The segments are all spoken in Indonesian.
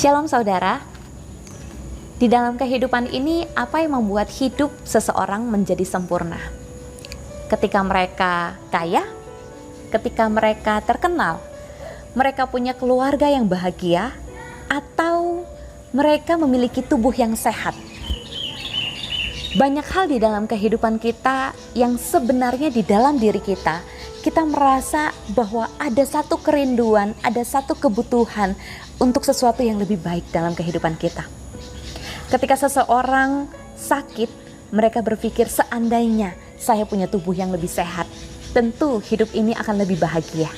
Shalom saudara. Di dalam kehidupan ini, apa yang membuat hidup seseorang menjadi sempurna? Ketika mereka kaya, ketika mereka terkenal, mereka punya keluarga yang bahagia, atau mereka memiliki tubuh yang sehat. Banyak hal di dalam kehidupan kita yang sebenarnya di dalam diri kita merasa bahwa ada satu kerinduan, ada satu kebutuhan untuk sesuatu yang lebih baik dalam kehidupan kita. Ketika seseorang sakit, mereka berpikir seandainya saya punya tubuh yang lebih sehat, tentu hidup ini akan lebih bahagia.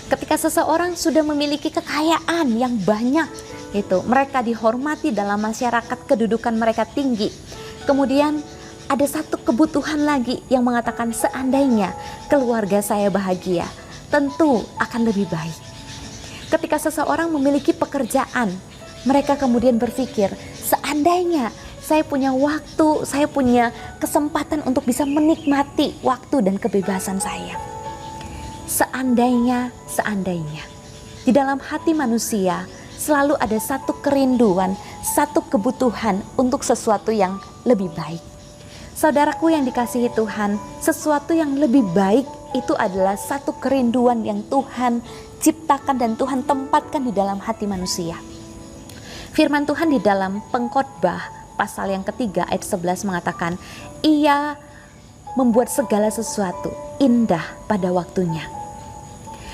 Ketika seseorang sudah memiliki kekayaan yang banyak, mereka dihormati dalam masyarakat, kedudukan mereka tinggi. Kemudian ada satu kebutuhan lagi yang mengatakan seandainya keluarga saya bahagia, tentu akan lebih baik. Ketika seseorang memiliki pekerjaan, mereka kemudian berpikir seandainya saya punya waktu, saya punya kesempatan untuk bisa menikmati waktu dan kebebasan saya. Seandainya. Di dalam hati manusia selalu ada satu kerinduan, satu kebutuhan untuk sesuatu yang lebih baik. Saudaraku yang dikasihi Tuhan, sesuatu yang lebih baik itu adalah satu kerinduan yang Tuhan ciptakan dan Tuhan tempatkan di dalam hati manusia. Firman Tuhan di dalam Pengkhotbah pasal yang ketiga ayat 11 mengatakan, Ia membuat segala sesuatu indah pada waktunya.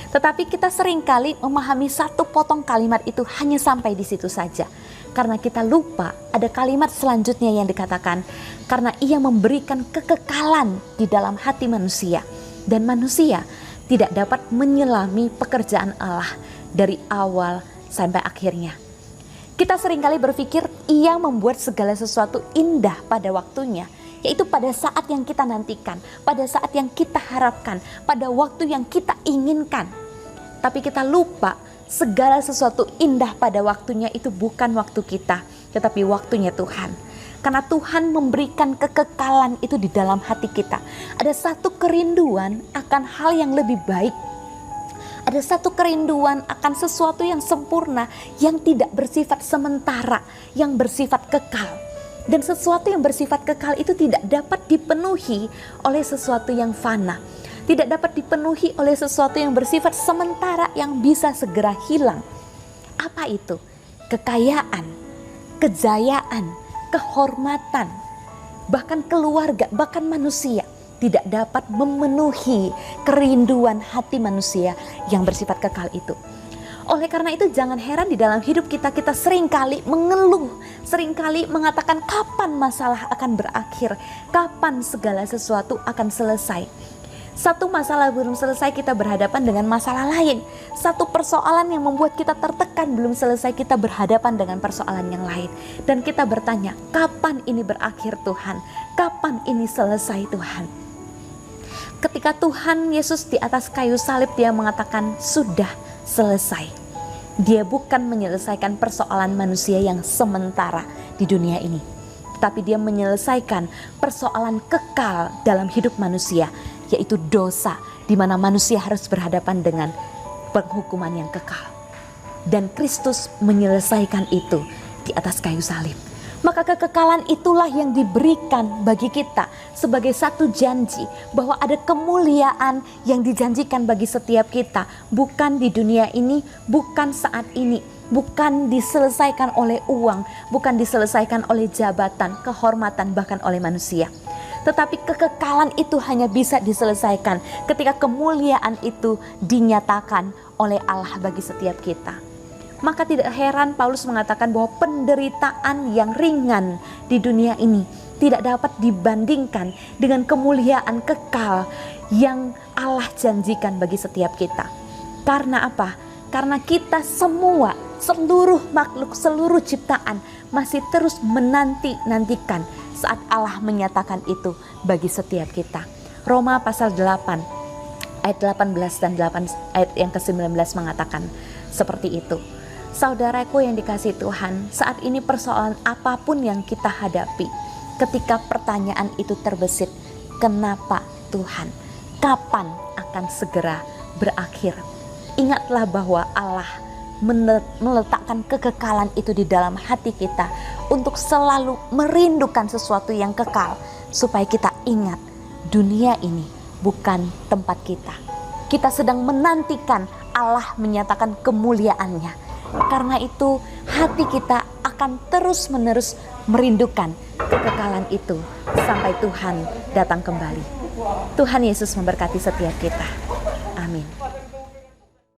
Tetapi kita seringkali memahami satu potong kalimat itu hanya sampai di situ saja. Karena kita lupa ada kalimat selanjutnya yang dikatakan, karena Ia memberikan kekekalan di dalam hati manusia. Dan manusia tidak dapat menyelami pekerjaan Allah dari awal sampai akhirnya. Kita seringkali berpikir Ia membuat segala sesuatu indah pada waktunya, yaitu pada saat yang kita nantikan, pada saat yang kita harapkan, pada waktu yang kita inginkan. Tapi kita lupa segala sesuatu indah pada waktunya itu bukan waktu kita, tetapi waktunya Tuhan. Karena Tuhan memberikan kekekalan itu di dalam hati kita. Ada satu kerinduan akan hal yang lebih baik. Ada satu kerinduan akan sesuatu yang sempurna, yang tidak bersifat sementara, yang bersifat kekal. Dan sesuatu yang bersifat kekal itu tidak dapat dipenuhi oleh sesuatu yang fana. Tidak dapat dipenuhi oleh sesuatu yang bersifat sementara yang bisa segera hilang. Apa itu? Kekayaan, kejayaan, kehormatan, bahkan keluarga, bahkan manusia tidak dapat memenuhi kerinduan hati manusia yang bersifat kekal itu. Oleh karena itu jangan heran di dalam hidup kita seringkali mengeluh, seringkali mengatakan kapan masalah akan berakhir, kapan segala sesuatu akan selesai. Satu masalah belum selesai kita berhadapan dengan masalah lain. Satu persoalan yang membuat kita tertekan belum selesai kita berhadapan dengan persoalan yang lain. Dan kita bertanya, kapan ini berakhir Tuhan? Kapan ini selesai Tuhan? Ketika Tuhan Yesus di atas kayu salib dia mengatakan sudah selesai. Dia bukan menyelesaikan persoalan manusia yang sementara di dunia ini, tapi dia menyelesaikan persoalan kekal dalam hidup manusia, yaitu dosa, di mana manusia harus berhadapan dengan penghukuman yang kekal. Dan Kristus menyelesaikan itu di atas kayu salib. Maka kekekalan itulah yang diberikan bagi kita sebagai satu janji bahwa ada kemuliaan yang dijanjikan bagi setiap kita, bukan di dunia ini, bukan saat ini, bukan diselesaikan oleh uang, bukan diselesaikan oleh jabatan, kehormatan, bahkan oleh manusia. Tetapi kekekalan itu hanya bisa diselesaikan ketika kemuliaan itu dinyatakan oleh Allah bagi setiap kita. Maka tidak heran Paulus mengatakan bahwa penderitaan yang ringan di dunia ini tidak dapat dibandingkan dengan kemuliaan kekal yang Allah janjikan bagi setiap kita. Karena apa? Karena kita semua, seluruh makhluk, seluruh ciptaan masih terus menanti-nantikan saat Allah menyatakan itu bagi setiap kita. Roma pasal 8 ayat 18 dan 8 ayat yang ke-19 mengatakan seperti itu. Saudaraku yang dikasihi Tuhan, saat ini persoalan apapun yang kita hadapi, ketika pertanyaan itu terbesit, kenapa Tuhan? Kapan akan segera berakhir? Ingatlah bahwa Allah meletakkan kekekalan itu di dalam hati kita untuk selalu merindukan sesuatu yang kekal, supaya kita ingat dunia ini bukan tempat kita. Kita sedang menantikan Allah menyatakan kemuliaannya. Karena itu hati kita akan terus-menerus merindukan kekekalan itu sampai Tuhan datang kembali. Tuhan Yesus memberkati setiap kita. Amin.